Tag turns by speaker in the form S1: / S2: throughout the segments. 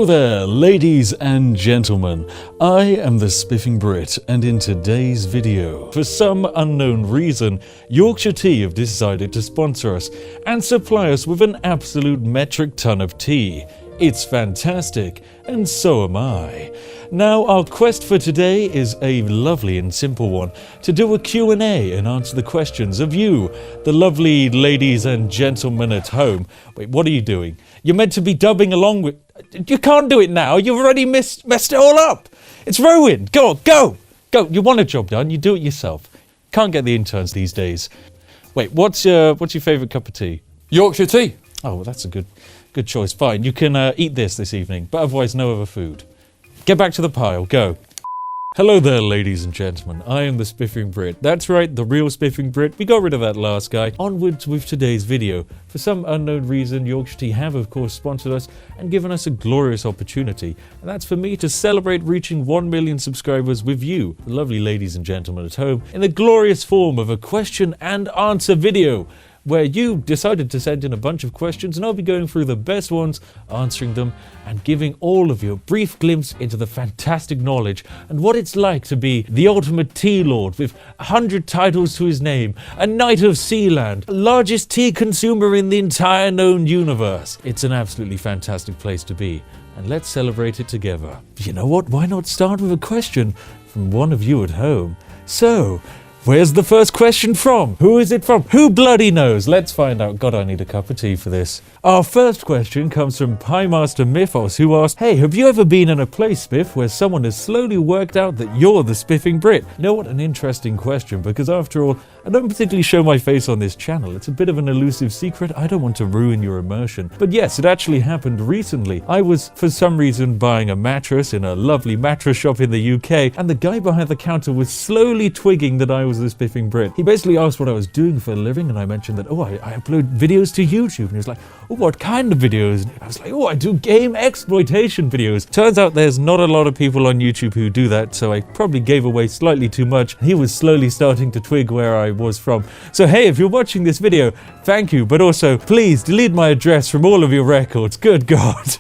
S1: Hello there, ladies and gentlemen. I am the Spiffing Brit, and in today's video, for some unknown reason, Yorkshire Tea have decided to sponsor us and supply us with an absolute metric ton of tea. It's fantastic, and so am I. Now, our quest for today is a lovely and simple one, to do a Q&A and answer the questions of you, the lovely ladies and gentlemen at home. Wait, what are you doing? You're meant to be dubbing along with... You can't do it now, you've already messed it all up. It's ruined. Go on, go! Go, you want a job done, you do it yourself. Can't get the interns these days. Wait, what's your favourite cup of tea?
S2: Yorkshire tea.
S1: Oh, well, that's a good choice. Fine, you can eat this evening, but otherwise no other food. Get back to the pile, go. Hello there, ladies and gentlemen. I am the Spiffing Brit. That's right, the real Spiffing Brit. We got rid of that last guy. Onwards with today's video. For some unknown reason, Yorkshire Tea have, of course, sponsored us and given us a glorious opportunity. And that's for me to celebrate reaching 1 million subscribers with you, the lovely ladies and gentlemen at home, in the glorious form of a question and answer video, where you decided to send in a bunch of questions and I'll be going through the best ones, answering them, and giving all of you a brief glimpse into the fantastic knowledge and what it's like to be the ultimate tea lord with 100 titles to his name, a knight of Sealand, largest tea consumer in the entire known universe. It's an absolutely fantastic place to be, and let's celebrate it together. You know what, why not start with a question from one of you at home? So, where's the first question from? Who is it from? Who bloody knows? Let's find out. God, I need a cup of tea for this. Our first question comes from Pie Master Mythos, who asked, hey, have you ever been in a place, Spiff, where someone has slowly worked out that you're the Spiffing Brit? You know what? An interesting question, because after all, I don't particularly show my face on this channel. It's a bit of an elusive secret. I don't want to ruin your immersion. But yes, it actually happened recently. I was, for some reason, buying a mattress in a lovely mattress shop in the UK, and the guy behind the counter was slowly twigging that I was the Spiffing Brit. He basically asked what I was doing for a living, and I mentioned that, I upload videos to YouTube. And he was like, what kind of videos? I was like, I do game exploitation videos. Turns out there's not a lot of people on YouTube who do that, so I probably gave away slightly too much. He was slowly starting to twig where I was from. So hey, if you're watching this video, thank you, but also please delete my address from all of your records. Good God.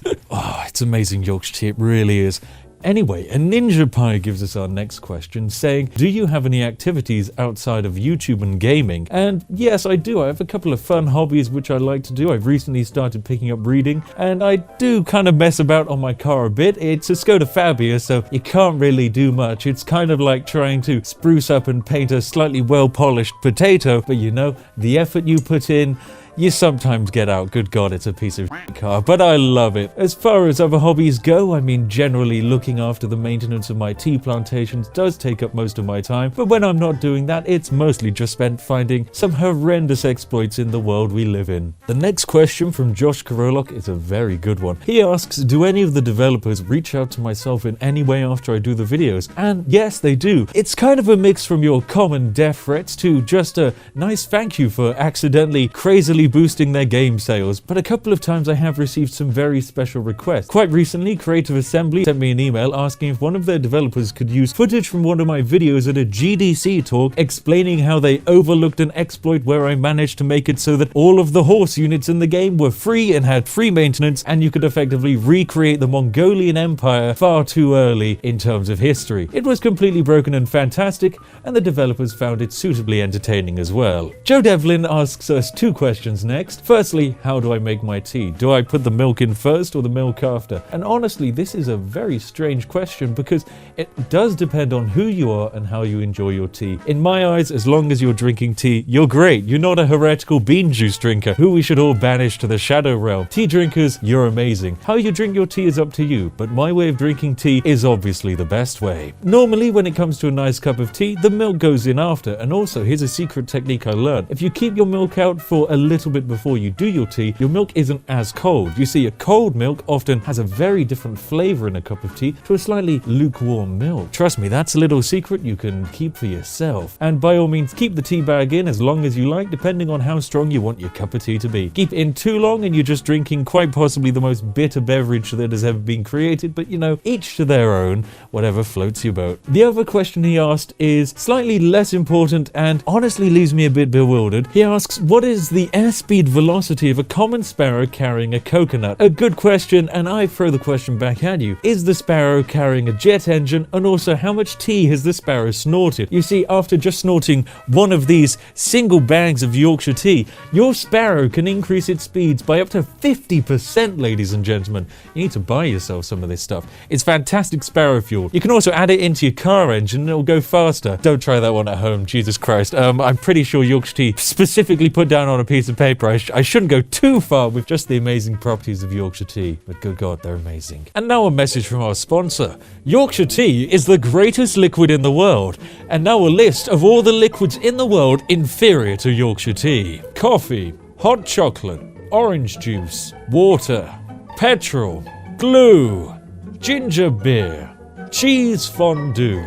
S1: It's amazing, Yorkshire Tea, it really is. Anyway, a Ninja Pie gives us our next question, saying, do you have any activities outside of YouTube and gaming? And yes, I do. I have a couple of fun hobbies which I like to do. I've recently started picking up reading, and I do kind of mess about on my car a bit. It's a Skoda Fabia, so you can't really do much. It's kind of like trying to spruce up and paint a slightly well-polished potato, but you know, the effort you put in, you sometimes get out. Good God, it's a piece of car, but I love it. As far as other hobbies go, I mean, generally looking after the maintenance of my tea plantations does take up most of my time, but when I'm not doing that, it's mostly just spent finding some horrendous exploits in the world we live in. The next question from Josh Karolok is a very good one. He asks, do any of the developers reach out to myself in any way after I do the videos? And yes, they do. It's kind of a mix from your common death threats to just a nice thank you for accidentally crazily boosting their game sales, but a couple of times I have received some very special requests. Quite recently, Creative Assembly sent me an email asking if one of their developers could use footage from one of my videos at a GDC talk explaining how they overlooked an exploit where I managed to make it so that all of the horse units in the game were free and had free maintenance, and you could effectively recreate the Mongolian Empire far too early in terms of history. It was completely broken and fantastic, and the developers found it suitably entertaining as well. Joe Devlin asks us two questions next. Firstly, how do I make my tea? Do I put the milk in first or the milk after? And honestly, this is a very strange question because it does depend on who you are and how you enjoy your tea. In my eyes, as long as you're drinking tea, you're great. You're not a heretical bean juice drinker who we should all banish to the shadow realm. Tea drinkers, you're amazing. How you drink your tea is up to you, but my way of drinking tea is obviously the best way. Normally, when it comes to a nice cup of tea, the milk goes in after. And also, here's a secret technique I learned. If you keep your milk out for a little bit before you do your tea, your milk isn't as cold. You see, a cold milk often has a very different flavor in a cup of tea to a slightly lukewarm milk. Trust me, that's a little secret you can keep for yourself. And by all means, keep the tea bag in as long as you like, depending on how strong you want your cup of tea to be. Keep it in too long and you're just drinking quite possibly the most bitter beverage that has ever been created, but you know, each to their own, whatever floats your boat. The other question he asked is slightly less important and honestly leaves me a bit bewildered. He asks, what is the airspeed velocity of a common sparrow carrying a coconut? A good question, and I throw the question back at you. Is the sparrow carrying a jet engine? And also, how much tea has the sparrow snorted? You see, after just snorting one of these single bags of Yorkshire tea, your sparrow can increase its speeds by up to 50%, ladies and gentlemen. You need to buy yourself some of this stuff. It's fantastic sparrow fuel. You can also add it into your car engine and it'll go faster. Don't try that one at home, Jesus Christ. I'm pretty sure Yorkshire tea specifically put down on a piece of paper. I shouldn't go too far with just the amazing properties of Yorkshire tea, but good God, they're amazing. And now a message from our sponsor. Yorkshire tea is the greatest liquid in the world, and now a list of all the liquids in the world inferior to Yorkshire tea. Coffee, hot chocolate, orange juice, water, petrol, glue, ginger beer, cheese fondue,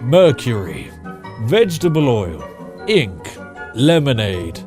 S1: mercury, vegetable oil, ink, lemonade,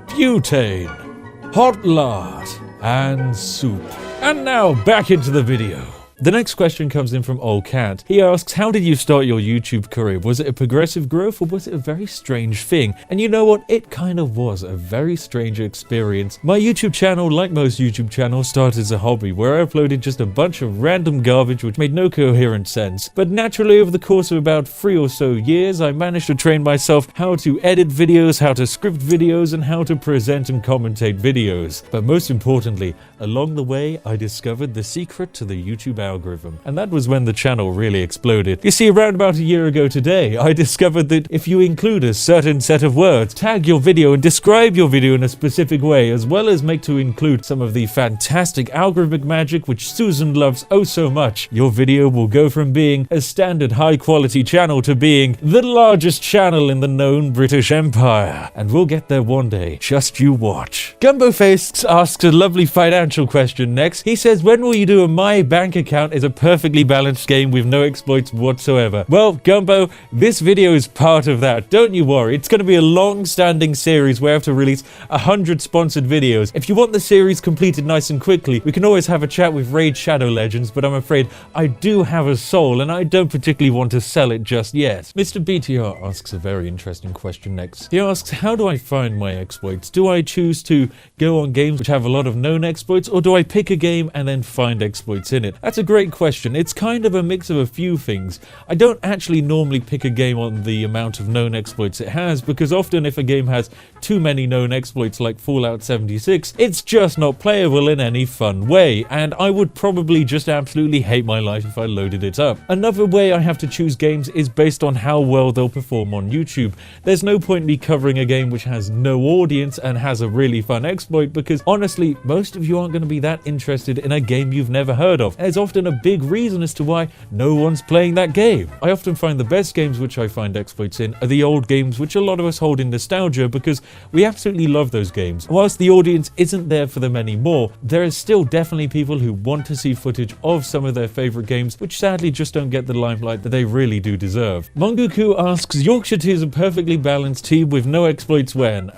S1: butane, hot lard, and soup. And now back into the video. The next question comes in from Old Cat. He asks, how did you start your YouTube career? Was it a progressive growth or was it a very strange thing? And you know what? It kind of was a very strange experience. My YouTube channel, like most YouTube channels, started as a hobby where I uploaded just a bunch of random garbage which made no coherent sense. But naturally, over the course of about 3 or so years, I managed to train myself how to edit videos, how to script videos, and how to present and commentate videos. But most importantly, along the way, I discovered the secret to the YouTube algorithm, and that was when the channel really exploded. You see, around about a year ago today, I discovered that if you include a certain set of words, tag your video and describe your video in a specific way, as well as make to include some of the fantastic algorithmic magic which Susan loves oh so much, your video will go from being a standard high quality channel to being the largest channel in the known British Empire. And we'll get there one day, just you watch. Gumboface asks a lovely financial question next. He says, when will you do a My Bank Account is a perfectly balanced game with no exploits whatsoever? Well, Gumbo, this video is part of that. Don't you worry. It's going to be a long-standing series where I have to release 100 sponsored videos. If you want the series completed nice and quickly, we can always have a chat with Raid Shadow Legends, but I'm afraid I do have a soul and I don't particularly want to sell it just yet. Mr. BTR asks a very interesting question next. He asks, how do I find my exploits? Do I choose to go on games which have a lot of known exploits, or do I pick a game and then find exploits in it? That's a great question. It's kind of a mix of a few things. I don't actually normally pick a game on the amount of known exploits it has, because often if a game has too many known exploits like Fallout 76, it's just not playable in any fun way, and I would probably just absolutely hate my life if I loaded it up. Another way I have to choose games is based on how well they'll perform on YouTube. There's no point me covering a game which has no audience and has a really fun exploit, because honestly, most of you aren't going to be that interested in a game you've never heard of. There's often a big reason as to why no one's playing that game. I often find the best games which I find exploits in are the old games which a lot of us hold in nostalgia, because we absolutely love those games. Whilst the audience isn't there for them anymore, there is still definitely people who want to see footage of some of their favourite games which sadly just don't get the limelight that they really do deserve. Mongoku asks, Yorkshire tea is a perfectly balanced tea with no exploits when?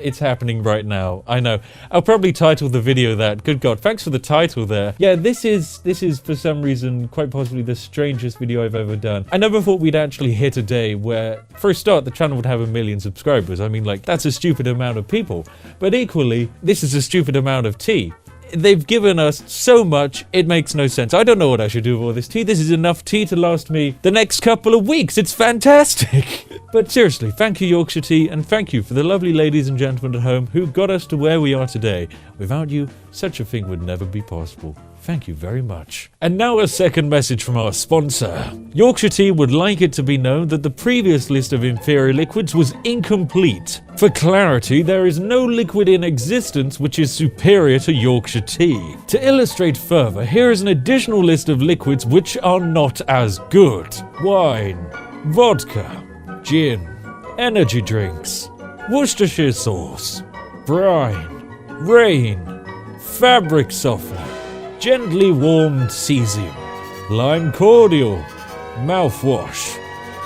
S1: It's happening right now. I know. I'll probably title the video that. Good God, thanks for the title there. Yeah, this is for some reason quite possibly the strangest video I've ever done. I never thought we'd actually hit a day where, for a start, the channel would have 1 million subscribers. I mean, like, that's a stupid amount of people. But equally, this is a stupid amount of tea. They've given us so much, it makes no sense. I don't know what I should do with all this tea. This is enough tea to last me the next couple of weeks. It's fantastic. But seriously, thank you, Yorkshire tea, and thank you for the lovely ladies and gentlemen at home who got us to where we are today. Without you, such a thing would never be possible. Thank you very much. And now a second message from our sponsor. Yorkshire Tea would like it to be known that the previous list of inferior liquids was incomplete. For clarity, there is no liquid in existence which is superior to Yorkshire Tea. To illustrate further, here is an additional list of liquids which are not as good. Wine, vodka, gin, energy drinks, Worcestershire sauce, brine, rain, fabric softener, gently warmed cesium, lime cordial, mouthwash,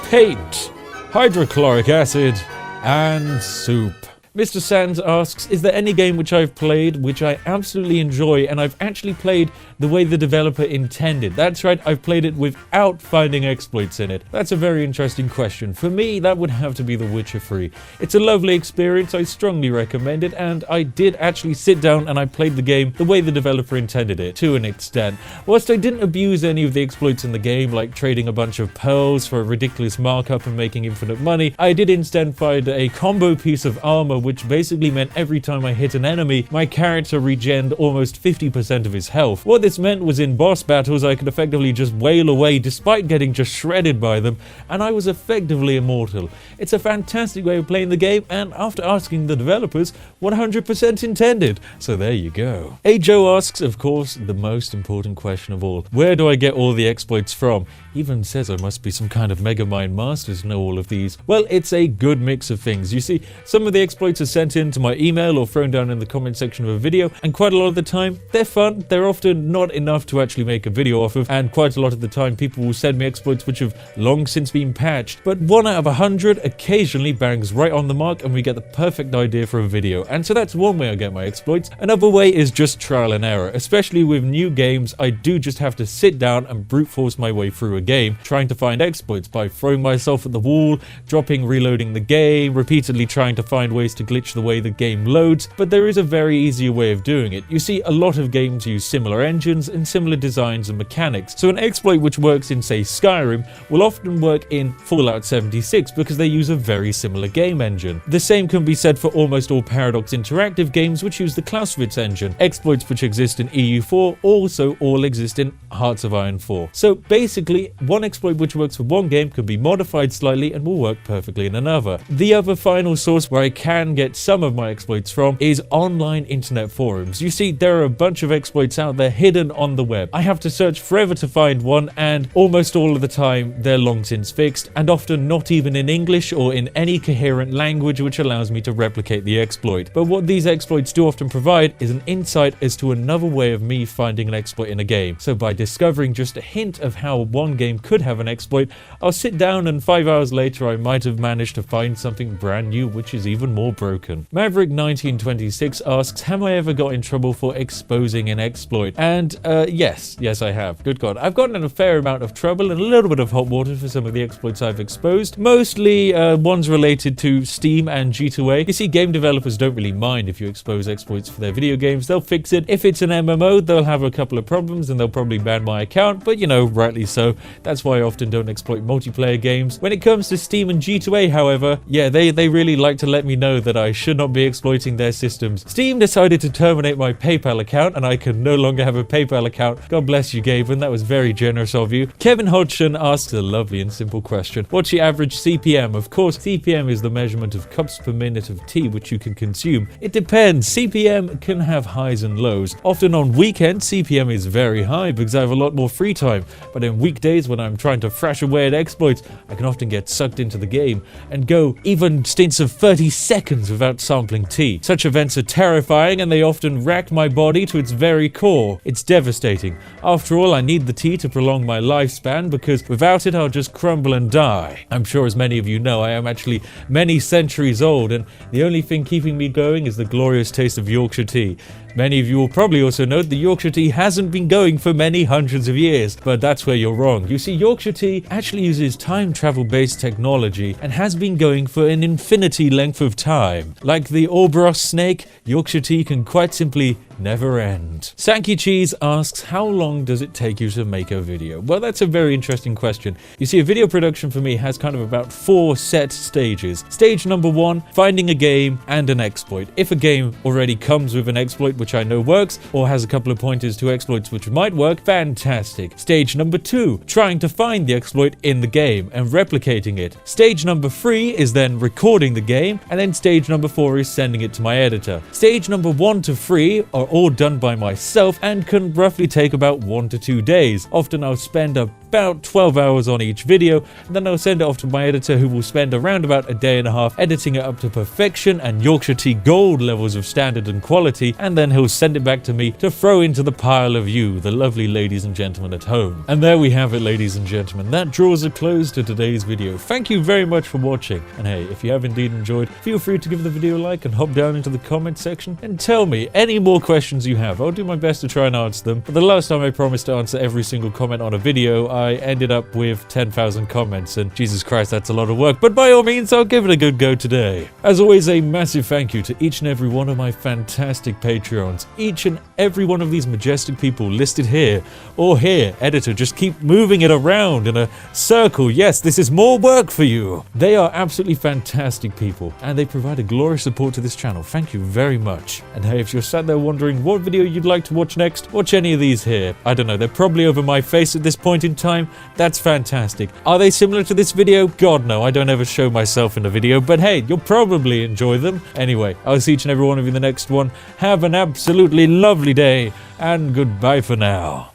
S1: paint, hydrochloric acid, and soup. Mr. Sands asks, is there any game which I've played which I absolutely enjoy and I've actually played the way the developer intended? That's right, I've played it without finding exploits in it. That's a very interesting question. For me, that would have to be The Witcher 3. It's a lovely experience, I strongly recommend it, and I did actually sit down and I played the game the way the developer intended it, to an extent. Whilst I didn't abuse any of the exploits in the game, like trading a bunch of pearls for a ridiculous markup and making infinite money, I did instead find a combo piece of armor which basically meant every time I hit an enemy, my character regened almost 50% of his health. What this meant was in boss battles I could effectively just wail away despite getting just shredded by them, and I was effectively immortal. It's a fantastic way of playing the game, and after asking the developers, 100% intended. So there you go. A Joe asks, of course, the most important question of all. Where do I get all the exploits from? Even says I must be some kind of Mega Mind master to know all of these. Well, it's a good mix of things. You see, some of the exploits are sent in to my email or thrown down in the comment section of a video, and quite a lot of the time, they're fun. They're often not enough to actually make a video off of, and quite a lot of the time, people will send me exploits which have long since been patched. But 1 out of 100 occasionally bangs right on the mark, and we get the perfect idea for a video. And so that's one way I get my exploits. Another way is just trial and error. Especially with new games, I do just have to sit down and brute force my way through a game, trying to find exploits by throwing myself at the wall, dropping, reloading the game, repeatedly trying to find ways to glitch the way the game loads. But there is a very easier way of doing it. You see, a lot of games use similar engines and similar designs and mechanics. So an exploit which works in, say, Skyrim will often work in Fallout 76 because they use a very similar game engine. The same can be said for almost all Paradox Interactive games which use the Clausewitz engine. Exploits which exist in EU4 also all exist in Hearts of Iron 4. So basically, one exploit which works for one game can be modified slightly and will work perfectly in another. The other final source where I can get some of my exploits from is online internet forums. You see, there are a bunch of exploits out there hidden on the web. I have to search forever to find one, and almost all of the time they're long since fixed, and often not even in English or in any coherent language which allows me to replicate the exploit. But what these exploits do often provide is an insight as to another way of me finding an exploit in a game. So by discovering just a hint of how one game could have an exploit, I'll sit down and 5 hours later I might have managed to find something brand new which is even more broken. Maverick1926 asks, have I ever got in trouble for exposing an exploit? And yes I have. Good God, I've gotten in a fair amount of trouble and a little bit of hot water for some of the exploits I've exposed, mostly ones related to Steam and G2A. You see, game developers don't really mind if you expose exploits for their video games. They'll fix it. If it's an MMO, they'll have a couple of problems and they'll probably ban my account, but you know, rightly so. That's why I often don't exploit multiplayer games. When it comes to Steam and G2A, however, yeah, they really like to let me know that I should not be exploiting their systems. Steam decided to terminate my PayPal account and I can no longer have a PayPal account. God bless you, Gaben. That was very generous of you. Kevin Hodgson asks a lovely and simple question. What's your average CPM? Of course, CPM is the measurement of cups per minute of tea which you can consume. It depends. CPM can have highs and lows. Often on weekends, CPM is very high because I have a lot more free time. But in weekdays, when I'm trying to thrash away at exploits, I can often get sucked into the game and go even stints of 30 seconds without sampling tea. Such events are terrifying and they often rack my body to its very core. It's devastating. After all, I need the tea to prolong my lifespan because without it, I'll just crumble and die. I'm sure as many of you know, I am actually many centuries old and the only thing keeping me going is the glorious taste of Yorkshire tea. Many of you will probably also note the Yorkshire tea hasn't been going for many hundreds of years, but that's where you're wrong. You see, Yorkshire tea actually uses time travel based technology and has been going for an infinity length of time. Like the Ouroboros snake, Yorkshire tea can quite simply never end. Sankey Cheese asks, how long does it take you to make a video? Well, that's a very interesting question. You see, a video production for me has kind of about 4 set stages. Stage number 1, finding a game and an exploit. If a game already comes with an exploit which I know works, or has a couple of pointers to exploits which might work, fantastic. Stage number 2, trying to find the exploit in the game and replicating it. Stage number 3 is then recording the game, and then stage number 4 is sending it to my editor. Stage number 1 to 3 are all done by myself and can roughly take about 1 to 2 days. Often I'll spend a about 12 hours on each video, and then I'll send it off to my editor, who will spend around about a day and a half editing it up to perfection and Yorkshire tea gold levels of standard and quality, and then he'll send it back to me to throw into the pile of you, the lovely ladies and gentlemen at home. And there we have it, ladies and gentlemen. That draws a close to today's video. Thank you very much for watching, and hey, if you have indeed enjoyed, feel free to give the video a like and hop down into the comment section and tell me any more questions you have. I'll do my best to try and answer them, but the last time I promised to answer every single comment on a video, I ended up with 10,000 comments, and Jesus Christ, that's a lot of work, but by all means, I'll give it a good go today. As always, a massive thank you to each and every one of my fantastic Patreons, each and every one of these majestic people listed here or here. Editor, just keep moving it around in a circle. Yes, this is more work for you. They are absolutely fantastic people, and they provide a glorious support to this channel. Thank you very much. And hey, if you're sat there wondering what video you'd like to watch next, watch any of these here. I don't know, they're probably over my face at this point in time. That's fantastic. Are they similar to this video? God no, I don't ever show myself in a video, but hey, you'll probably enjoy them. Anyway, I'll see each and every one of you in the next one. Have an absolutely lovely day, and goodbye for now.